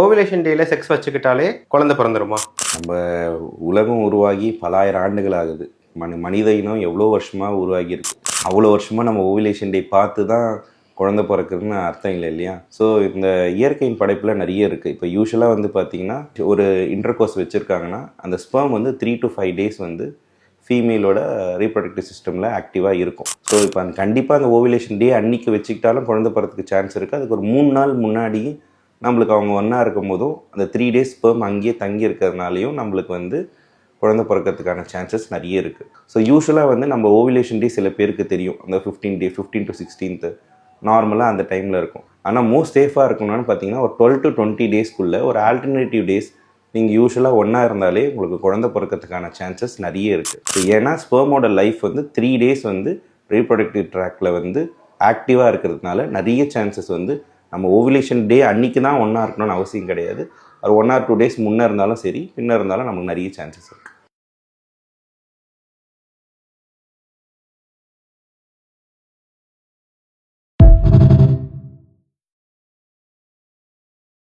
Ovulation டேல sex வச்சுக்கிட்டாலே குழந்தை பிறந்துருமா? நம்ம உலகம் உருவாகி பல ஆயிரம் ஆண்டுகள் ஆகுது. மனித இனம் எவ்வளோ வருஷமாக உருவாகி இருக்கு. அவ்வளோ வருஷமாக நம்ம ஓவிலேஷன் டே பார்த்து தான் குழந்தை பிறக்குதுன்னு அர்த்தம் இல்லை இல்லையா? ஸோ இந்த இயற்கையின் படைப்பில் நிறைய இருக்குது. இப்போ யூஸ்வலாக வந்து பார்த்திங்கன்னா ஒரு இன்டர்கோர்ஸ் வச்சுருக்காங்கன்னா அந்த ஸ்பெர்ம் வந்து 3 to 5 days வந்து ஃபீமேலோட ரீப்ரொடக்டிவ் சிஸ்டமில் ஆக்டிவாக இருக்கும். ஸோ இப்போ அந்த கண்டிப்பாக அந்த ஓவிலேஷன் டே அன்றைக்கி வச்சுக்கிட்டாலும் குழந்தை பிறத்துக்கு சான்ஸ் இருக்குது. அதுக்கு ஒரு 3 நாள் முன்னாடி நம்மளுக்கு அவங்க ஒன்றா இருக்கும் போதும் அந்த 3 days ஸ்பெர்ம் அங்கேயே தங்கி இருக்கிறதுனாலையும் நம்மளுக்கு வந்து குழந்தை பிறக்கிறதுக்கான சான்சஸ் நிறைய இருக்குது. ஸோ யூஸ்வலாக வந்து நம்ம ஓவிலேஷன் டே சில பேருக்கு தெரியும், அந்த 15 to 16th நார்மலாக அந்த டைமில் இருக்கும். ஆனால் மோஸ்ட் சேஃபாக இருக்கணும்னு பார்த்தீங்கன்னா ஒரு 12 to 20 daysக்குள்ளே ஒரு ஆல்டர்னேட்டிவ் டேஸ் நீங்கள் யூஸ்வலாக ஒன்றா இருந்தாலே உங்களுக்கு குழந்தை பிறக்கிறதுக்கான சான்சஸ் நிறைய இருக்குது. ஸோ ஏன்னா ஸ்பெர்மோட லைஃப் வந்து 3 days வந்து ரீப்ரொடக்டிவ் ட்ராக்கில் வந்து ஆக்டிவாக இருக்கிறதுனால நிறைய சான்சஸ் வந்து நம்ம ஓவிலேஷன் டே அன்றைக்கி தான் ஒன்றா இருக்கணும்னு அவசியம் கிடையாது. அது 1 or 2 days முன்னே இருந்தாலும் சரி, பின்னே இருந்தாலும் நமக்கு நிறைய சான்சஸ் இருக்குது.